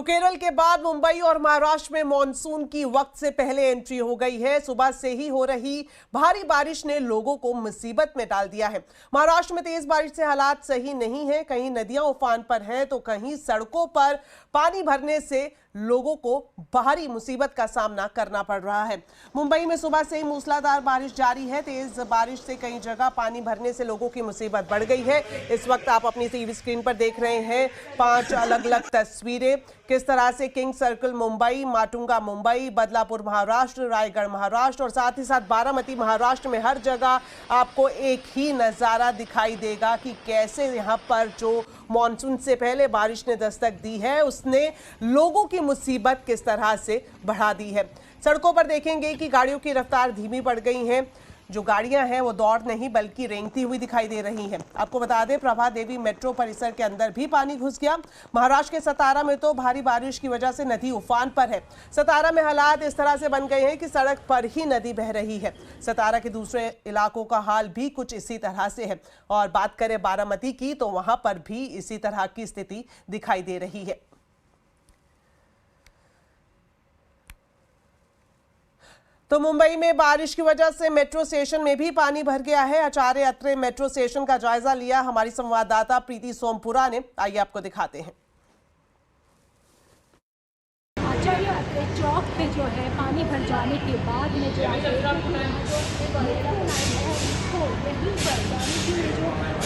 केरल के बाद मुंबई और महाराष्ट्र में मॉनसून की वक्त से पहले एंट्री हो गई है। सुबह से ही हो रही भारी बारिश ने लोगों को मुसीबत में डाल दिया है। महाराष्ट्र में तेज बारिश से हालात सही नहीं है, कहीं नदियां उफान पर हैं तो कहीं सड़कों पर पानी भरने से लोगों को भारी मुसीबत का सामना करना पड़ रहा है। मुंबई में सुबह से ही मूसलाधार बारिश जारी है। तेज बारिश से कई जगह पानी भरने से लोगों की मुसीबत बढ़ गई है। इस वक्त आप अपनी टीवी स्क्रीन पर देख रहे हैं 5 अलग अलग तस्वीरें, किस तरह से किंग सर्कल मुंबई, माटुंगा मुंबई, बदलापुर महाराष्ट्र, रायगढ़ महाराष्ट्र और साथ ही साथ बारामती महाराष्ट्र में हर जगह आपको एक ही नज़ारा दिखाई देगा कि कैसे यहाँ पर जो मॉनसून से पहले बारिश ने दस्तक दी है उसने लोगों की मुसीबत किस तरह से बढ़ा दी है। सड़कों पर देखेंगे कि गाड़ियों की रफ्तार धीमी पड़ गई है। जो गाड़ियां हैं वो दौड़ नहीं बल्कि रेंगती हुई दिखाई दे रही हैं। आपको बता दें प्रभा देवी मेट्रो परिसर के अंदर भी पानी घुस गया। महाराष्ट्र के सतारा में तो भारी बारिश की वजह से नदी उफान पर है। सतारा में हालात इस तरह से बन गए हैं कि सड़क पर ही नदी बह रही है। सतारा के दूसरे इलाकों का हाल भी कुछ इसी तरह से है और बात करें बारामती की तो वहां पर भी इसी तरह की स्थिति दिखाई दे रही है। तो मुंबई में बारिश की वजह से मेट्रो स्टेशन में भी पानी भर गया है। आचार्य अत्रे मेट्रो स्टेशन का जायजा लिया हमारी संवाददाता प्रीति सोमपुरा ने, आइए आपको दिखाते हैं। आचार्य अत्रे चौक पे जो है पानी भर जाने के बाद में जो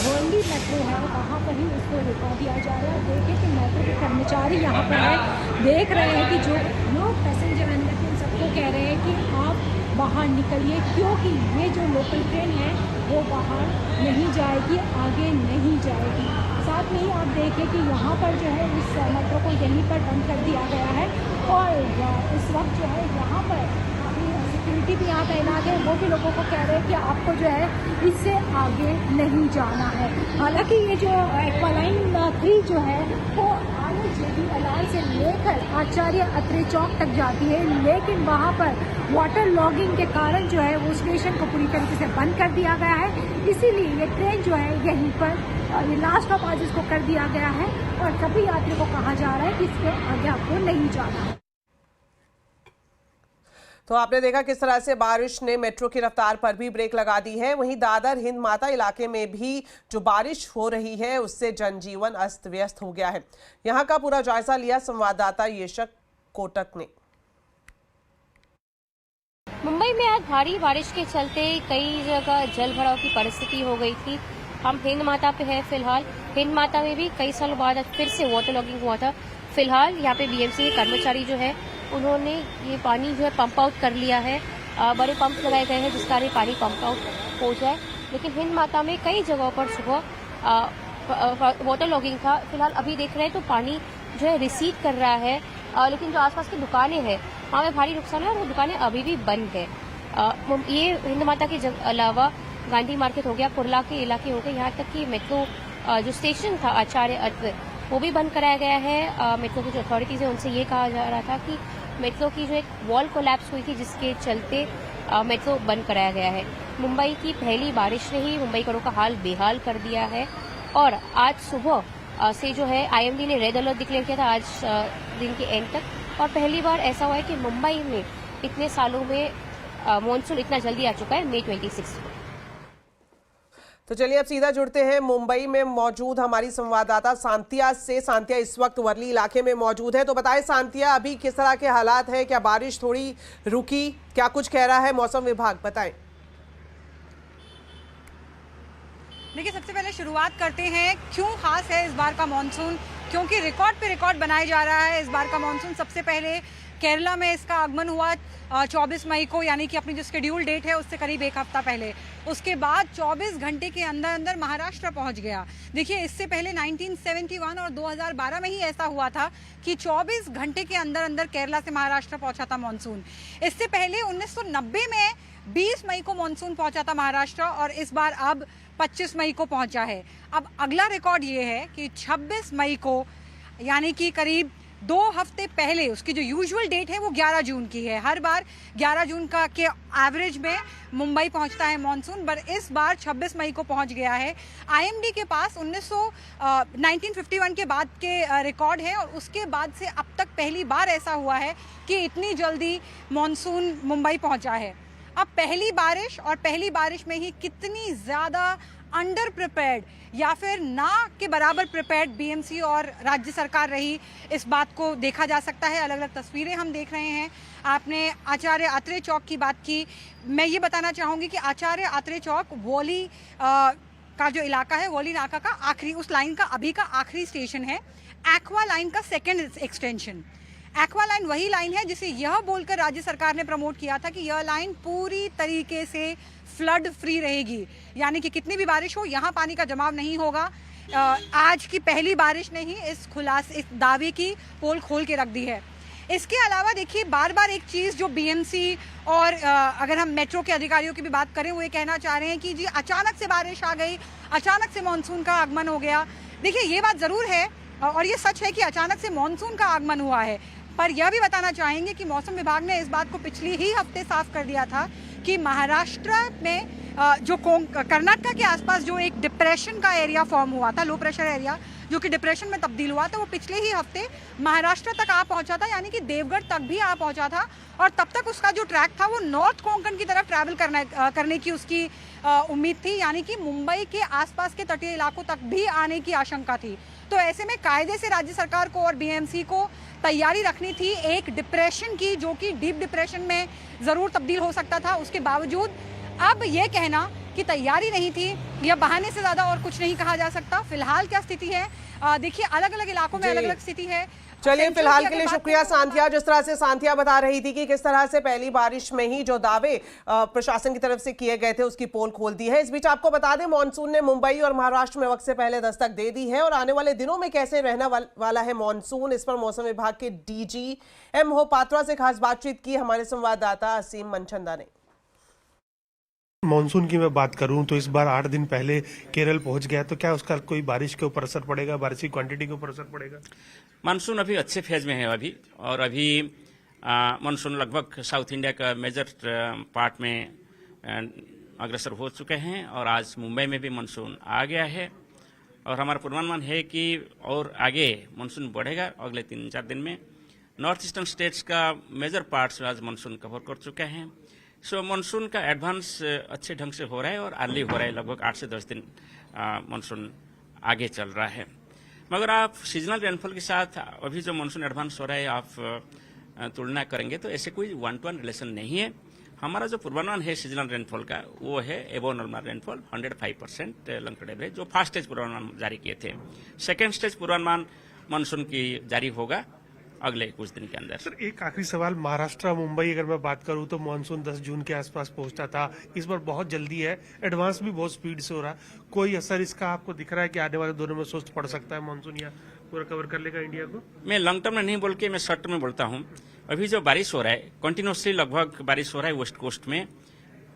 होंडी मेट्रो है वहाँ पर ही उसको रुका दिया जा रहा है। देखिए कि मेट्रो के कर्मचारी यहाँ पर है, देख रहे हैं कि जो लोग पैसेंजर अंदर के सबको कह रहे हैं कि आप बाहर निकलिए क्योंकि ये जो लोकल ट्रेन है वो बाहर नहीं जाएगी, आगे नहीं जाएगी। साथ में ही आप देखिए कि यहाँ पर जो है इस मेट्रो को यहीं पर बंद कर दिया गया है और इस वक्त जो है यहाँ पर सिक्योरिटी भी यहाँ तैनात है। वो भी लोगों को कह रहे हैं कि आपको जो है इससे आगे नहीं जाना है। हालांकि ये जो एक्वालाइन 3 जो है वो जेबी अलाल से लेकर आचार्य अत्रे चौक तक जाती है, लेकिन वहाँ पर वाटर लॉगिंग के कारण जो है वो स्टेशन को पूरी तरीके से बंद कर दिया गया है। इसीलिए ये ट्रेन जो है यहीं पर लास्ट ऑफ आज इसको कर दिया गया है और सभी यात्री को कहा जा रहा है कि इसके आगे आपको नहीं जाना है। तो आपने देखा किस तरह से बारिश ने मेट्रो की रफ्तार पर भी ब्रेक लगा दी है। वहीं दादर हिंद माता इलाके में भी जो बारिश हो रही है उससे जनजीवन अस्त व्यस्त हो गया है। यहां का पूरा जायजा लिया संवाददाता येशक कोटक ने। मुंबई में आज भारी बारिश के चलते कई जगह जल भराव की परिस्थिति हो गई थी। हम हिंद माता पे हैं फिलहाल। हिंद माता में भी कई सालों बाद फिर से वाटर लॉगिंग हुआ था। फिलहाल यहाँ पे बीएमसी के कर्मचारी जो है उन्होंने ये पानी जो है पंप आउट कर लिया है। बड़े पंप लगाए गए हैं जिस कारण पानी पंप आउट हो जाए। लेकिन हिंद माता में कई जगहों पर सुबह वाटर लॉगिंग था। फिलहाल अभी देख रहे हैं तो पानी जो है रिसीड कर रहा है, लेकिन जो आसपास की दुकानें हैं वहाँ में भारी नुकसान है और वो दुकानें अभी भी बंद है। ये हिंद माता के अलावा गांधी मार्केट हो गया, कुर्ला के इलाके हो गए, यहाँ तक कि मेट्रो जो स्टेशन था आचार्य अत्रे वो भी बंद कराया गया है। मेट्रो की जो अथॉरिटीज है उनसे ये कहा जा रहा था कि मेट्रो की जो एक वॉल कोलैप्स हुई थी जिसके चलते मेट्रो बंद कराया गया है। मुंबई की पहली बारिश ने ही मुंबईकरों का हाल बेहाल कर दिया है और आज सुबह से जो है आईएमडी ने रेड अलर्ट डिक्लेयर किया था आज दिन के एंड तक। और पहली बार ऐसा हुआ है कि मुंबई में इतने सालों में मानसून इतना जल्दी आ चुका है, मई 26। तो चलिए अब सीधा जुड़ते हैं मुंबई में मौजूद हमारी संवाददाता सांतिया से। सांतिया इस वक्त वर्ली इलाके में मौजूद है, तो बताएं सांतिया अभी किस तरह के हालात हैं? क्या बारिश थोड़ी रुकी? क्या कुछ कह रहा है मौसम विभाग, बताएं। देखिए सबसे पहले शुरुआत करते हैं क्यों खास है इस बार का मानसून, क्योंकि रिकॉर्ड पे रिकॉर्ड बनाया जा रहा है। इस बार का मानसून सबसे पहले केरला में इसका आगमन हुआ 24 मई को, यानी कि अपनी जो शेड्यूल डेट है उससे करीब एक हफ्ता पहले। उसके बाद 24 घंटे के अंदर अंदर महाराष्ट्र पहुंच गया। देखिए इससे पहले 1971 और 2012 में ही ऐसा हुआ था कि 24 घंटे के अंदर अंदर केरला से महाराष्ट्र पहुंचा था मानसून। इससे पहले 1990 में 20 मई को मानसून पहुंचा था महाराष्ट्र और इस बार अब 25 मई को पहुंचा है। अब अगला रिकॉर्ड ये है कि 26 मई को, यानी कि करीब 2 हफ्ते पहले उसकी जो यूजुअल डेट है वो 11 जून की है। हर बार 11 जून का के एवरेज में मुंबई पहुंचता है मॉनसून, पर इस बार 26 मई को पहुंच गया है। आईएमडी के पास 1951 के बाद के रिकॉर्ड है और उसके बाद से अब तक पहली बार ऐसा हुआ है कि इतनी जल्दी मॉनसून मुंबई पहुंचा है। अब पहली बारिश में ही कितनी ज़्यादा अंडर प्रिपेयर्ड या फिर ना के बराबर प्रिपेयर्ड बीएमसी और राज्य सरकार रही, इस बात को देखा जा सकता है। अलग अलग तस्वीरें हम देख रहे हैं। आपने आचार्य आत्रेय चौक की बात की, मैं ये बताना चाहूँगी कि आचार्य आत्रेय चौक वॉली का जो इलाका है, वॉली नाका का आखिरी, उस लाइन का अभी का आखिरी स्टेशन है। एक्वा लाइन का सेकेंड एक्सटेंशन। एक्वा लाइन वही लाइन है जिसे यह बोलकर राज्य सरकार ने प्रमोट किया था कि यह लाइन पूरी तरीके से फ्लड फ्री रहेगी, यानी कि कितनी भी बारिश हो यहाँ पानी का जमाव नहीं होगा। आज की पहली बारिश ने ही इस दावे की पोल खोल के रख दी है। इसके अलावा देखिए, बार बार एक चीज़ जो बीएमसी और अगर हम मेट्रो के अधिकारियों की भी बात करें, वो ये कहना चाह रहे हैं कि जी अचानक से बारिश आ गई, अचानक से मानसून का आगमन हो गया। देखिए, ये बात ज़रूर है और ये सच है कि अचानक से मानसून का आगमन हुआ है, पर यह भी बताना चाहेंगे कि मौसम विभाग ने इस बात को पिछले ही हफ्ते साफ कर दिया था कि महाराष्ट्र में जो कर्नाटक के आसपास जो एक डिप्रेशन का एरिया फॉर्म हुआ था, लो प्रेशर एरिया जो कि डिप्रेशन में तब्दील हुआ था, वो पिछले ही हफ्ते महाराष्ट्र तक आ पहुंचा था, यानी कि देवगढ़ तक भी आ पहुंचा था। और तब तक उसका जो ट्रैक था वो नॉर्थ कोंकण की तरफ ट्रैवल करने की उसकी उम्मीद थी, यानी कि मुंबई के आसपास के तटीय इलाकों तक भी आने की आशंका थी। तो ऐसे में कायदे से राज्य सरकार को और बीएमसी को तैयारी रखनी थी एक डिप्रेशन की, जो कि डीप डिप्रेशन में ज़रूर तब्दील हो सकता था। उसके बावजूद अब ये कहना कि तैयारी नहीं थी, यह बहाने से ज़्यादा और कुछ नहीं कहा जा सकता। फिलहाल क्या स्थिति है, देखिए अलग अलग इलाकों में अलग अलग स्थिति है। चलिए, फिलहाल के लिए शुक्रिया सांथिया। जिस तरह से सांथिया बता रही थी कि किस तरह से पहली बारिश में ही जो दावे प्रशासन की तरफ से किए गए थे उसकी पोल खोल दी है। इस बीच आपको बता दें, मॉनसून ने मुंबई और महाराष्ट्र में वक्त से पहले दस्तक दे दी है और आने वाले दिनों में कैसे रहने वाला है मॉनसून, इस पर मौसम विभाग के डीजी एम मोहपात्रा से खास बातचीत की हमारे संवाददाता असीम मनचंदा ने। मॉनसून की मैं बात करूं तो इस बार 8 दिन पहले केरल पहुंच गया, तो क्या उसका कोई बारिश के ऊपर असर पड़ेगा, बारिश की क्वांटिटी के ऊपर असर पड़ेगा? मानसून अभी अच्छे फेज में है अभी, और अभी मानसून लगभग साउथ इंडिया का मेजर पार्ट में अग्रसर हो चुके हैं और आज मुंबई में भी मानसून आ गया है। और हमारा पूर्वानुमान है कि और आगे मानसून बढ़ेगा अगले 3-4 दिन में। नॉर्थ ईस्टर्न स्टेट्स का मेजर पार्ट्स आज मानसून कवर कर चुके हैं। सो मानसून का एडवांस अच्छे ढंग से हो रहा है और अर्ली हो रहा है, लगभग 8 से 10 दिन मानसून आगे चल रहा है। मगर आप सीजनल रेनफॉल के साथ अभी जो मानसून एडवांस हो रहा है आप तुलना करेंगे तो ऐसे कोई 1-to-1 रिलेशन नहीं है। हमारा जो पूर्वानुमान है सीजनल रेनफॉल का वो है एबो normal rainfall 105% long term average, जो फर्स्ट स्टेज पूर्वानुमान जारी किए थे। सेकेंड स्टेज पूर्वानुमान मानसून की जारी होगा अगले कुछ दिन के अंदर। सर, एक आखिरी सवाल, महाराष्ट्र मुंबई अगर मैं बात करूं तो मानसून 10 जून के आसपास पहुंचता था, इस बार बहुत जल्दी है, एडवांस भी बहुत स्पीड से हो रहा है। कोई असर इसका आपको दिख रहा है कि आने वाले दोनों में सुस्त पड़ सकता है मॉनसून या पूरा कवर कर लेगा इंडिया को? मैं लॉन्ग टर्म में नहीं बोल के मैं शॉर्ट टर्म में बोलता हूँ। अभी जो बारिश हो रहा है कंटिन्यूसली, लगभग बारिश हो रहा है वेस्ट कोस्ट में,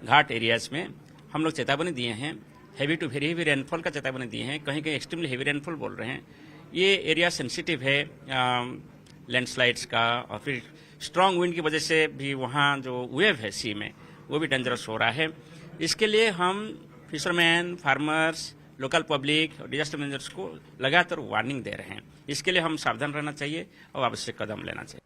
घाट एरियाज में। हम लोग चेतावनी दिए हैं, heavy to very heavy rainfall का चेतावनी दिए हैं, कहीं कहीं एक्सट्रीमली हेवी रेनफॉल बोल रहे हैं। ये एरिया सेंसिटिव है लैंडस्लाइड्स का, और फिर स्ट्रांग विंड की वजह से भी वहाँ जो वेव है सी में वो भी डेंजरस हो रहा है। इसके लिए हम फिशरमैन, फार्मर्स, लोकल पब्लिक और डिजास्टर मैनेजर्स को लगातार वार्निंग दे रहे हैं। इसके लिए हम सावधान रहना चाहिए और आवश्यक कदम लेना चाहिए।